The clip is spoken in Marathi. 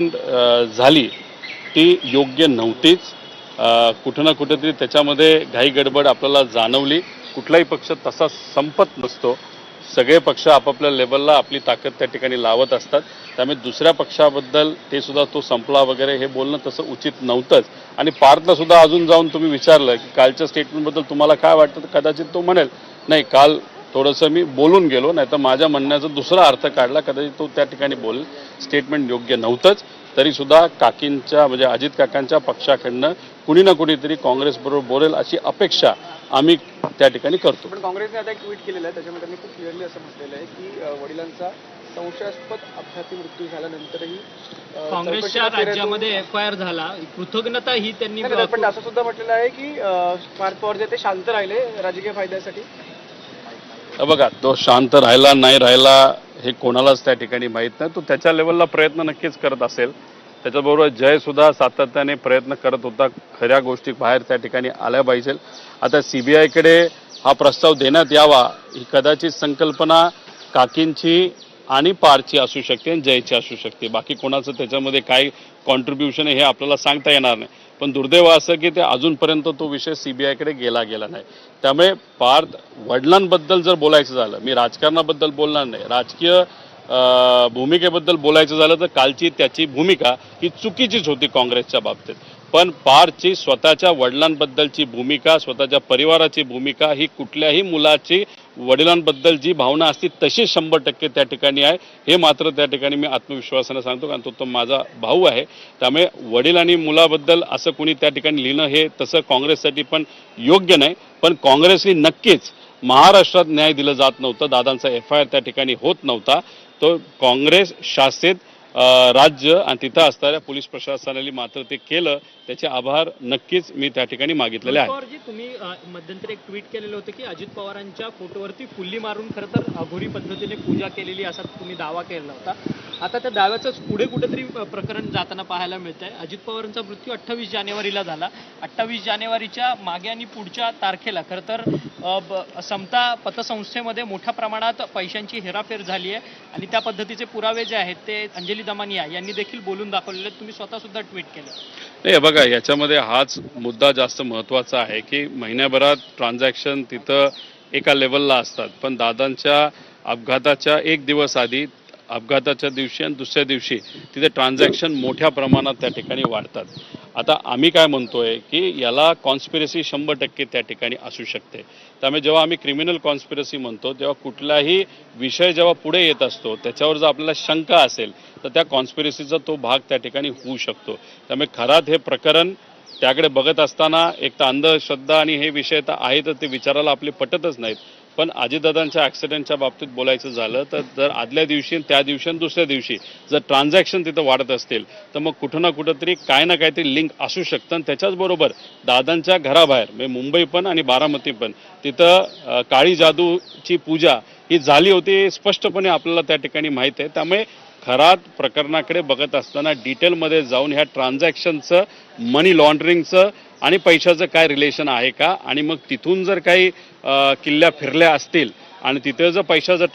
झाली ती योग्य नव्हतीच। कुठं ना कुठेतरी त्याच्यामध्ये घाई गडबड आपल्याला जाणवली। कुठलाही पक्ष तसा संपत नसतो। सगळे पक्ष आपापल्या लेवलला आपली ताकद त्या ठिकाणी लावत असतात। त्यामुळे दुसऱ्या पक्षाबद्दल ते सुद्धा तो संपला वगैरे हे बोलणं तसं उचित नव्हतंच। आणि पार्थला सुद्धा अजून जाऊन तुम्ही विचारलं की कालच्या स्टेटमेंटबद्दल तुम्हाला काय वाटतं, तर कदाचित तो म्हणेल नाही काल थोडंसं मी बोलून गेलो, नाही तर माझ्या म्हणण्याचा दुसरा अर्थ काढला, कदाचित तो त्या ठिकाणी बोलेल। स्टेटमेंट योग्य नव्हतंच। तरी सुद्धा काकींच्या म्हणजे अजित काकांच्या पक्षाकडनं कुणी ना कुणीतरी काँग्रेसबरोबर बोलेल अशी अपेक्षा आम्ही त्या ठिकाणी करतो। पण काँग्रेसने आता एक ट्विट केलेलं आहे, त्याच्यामध्ये त्यांनी खूप क्लिअरली असं म्हटलेलं आहे की वडिलांचा संशयास्पद अपघाती मृत्यू झाल्यानंतरही काँग्रेसच्या राज्यामध्ये एफआयआर झाला, कृतज्ञता ही त्यांनी पण असं सुद्धा म्हटलेलं आहे की पार्थ पवार जे ते शांत राहिले राजकीय फायद्यासाठी। बघा, तो शांत राहिला नाही राहिला हे कोणालाच त्या ठिकाणी माहीत नाही। तो त्याच्या लेवलला प्रयत्न नक्कीच करत असेल। त्याच्याबरोबर जय सुद्धा सातत्याने प्रयत्न करत होता, खऱ्या गोष्टी बाहेर त्या ठिकाणी आल्या पाहिजे। आता सीबीआयकडे हा प्रस्ताव देण्यात यावा ही कदाचित संकल्पना काकींची आणि पारची असू शकते आणि जयची असू शकते। बाकी कोणाचं त्याच्यामध्ये काय कॉन्ट्रीब्युशन आहे हे आपल्याला सांगता येणार नाही। पण दुर्दैव असं की ते अजूनपर्यंत तो विषय सीबीआयकडे गेला नाही। त्यामुळे पार्थ वडिलांबद्दल जर बोलायचं झालं, मी राजकारणाबद्दल बोलणार नाही, राजकीय भूमिकेबद्दल बोलायचं झालं तर कालची त्याची भूमिका ही चुकीचीच होती काँग्रेसच्या बाबतीत। पण पार्थची स्वतःच्या वडिलांबद्दलची भूमिका, स्वतःच्या परिवाराची भूमिका ही कुठल्याही मुलाची वडिलांबद्दल जी भावना असते तशी 100% त्या ठिकाणी आहे। हे मात्र त्या ठिकाणी मी आत्मविश्वासाने सांगतो, कारण तो माझा भाऊ आहे। त्यामुळे वडील आणि मुलाबद्दल असं कोणी त्या ठिकाणी लिहिणं हे तसं काँग्रेससाठी पण योग्य नाही। पण काँग्रेसने नक्कीच महाराष्ट्रात न्याय दिलं जात नव्हतं, दादांचा एफआयआर त्या ठिकाणी होत नव्हता। तो काँग्रेस शासित राज्य आणि तिथं असणाऱ्या पोलीस प्रशासनाने मात्र ते केलं, त्याचे आभार नक्कीच मी त्या ठिकाणी मागितलेले आहेत। पवारजी, तुम्ही मध्यंतरी एक ट्विट केलेलं होतं की अजित पवारांच्या फोटोवरती फुल्ली मारून खरं तर अघोरी पद्धतीने पूजा केलेली असा तुम्ही दावा केला होता। आता त्या दाव्याचंच पुढे कुठेतरी प्रकरण जाताना पाहायला मिळत आहे। अजित पवारांचा मृत्यू 28 जानेवारीला झाला। 28 जानेवारीच्या मागे आणि पुढच्या तारखेला खरं तर समता पतसंस्थेमध्ये मोठ्या प्रमाणात पैशांची हेराफेर झाली आहे आणि त्या पद्धतीचे पुरावे जे आहेत ते अंजली दमानिया यांनी देखील बोलून दाखवलेले। तुम्ही स्वतः सुद्धा ट्विट केलं। नाही बघा, याच्यामध्ये हाच मुद्दा जास्त महत्त्वाचा आहे की महिन्याभरात ट्रान्झॅक्शन तिथं एका लेवलला असतात, पण दादांच्या अपघाताच्या एक दिवस आधी, अपघाताच्या दिवशी आणि दुसऱ्या दिवशी तिथे ट्रान्झॅक्शन मोठ्या प्रमाणात त्या ठिकाणी वाढतात। आता आम्ही काय म्हणतोय की याला कॉन्स्पिरसी 100% त्या ठिकाणी असू शकते। त्यामुळे जेव्हा आम्ही क्रिमिनल कॉन्स्पिरसी म्हणतो तेव्हा कुठलाही विषय जेव्हा पुढे येत असतो त्याच्यावर जर आपल्याला शंका असेल तर त्या कॉन्स्पिरसीचा तो भाग त्या ठिकाणी होऊ शकतो। त्यामुळे खरात हे प्रकरण त्याकडे बघत असताना एक तर अंधश्रद्धा आणि हे विषय तर आहे तर ते विचारायला आपले पटतच नाहीत। पण अजितदादांच्या ॲक्सिडेंटच्या बाबतीत बोलायचं झालं तर जर आदल्या दिवशी त्या दिवशी आणि दुसऱ्या दिवशी जर ट्रान्झॅक्शन तिथं वाढत असतील तर मग कुठं ना कुठंतरी काय ना काहीतरी लिंक असू शकतं। आणि त्याच्याचबरोबर दादांच्या घराबाहेर म्हणजे मुंबई पण आणि बारामती पण तिथं काळी जादूची पूजा ही झाली होती, स्पष्टपणे आपल्याला त्या ठिकाणी माहीत आहे। त्यामुळे खरात प्रकरणाकडे बघत असताना डिटेलमध्ये जाऊन ह्या ट्रान्झॅक्शनचं, मनी लॉन्ड्रिंगचं आणि पैशाचं काय रिलेशन आहे का, आणि मग तिथून जर काही किल्ल्या फिरल्या असतील आणि तिथे जर पैशाचं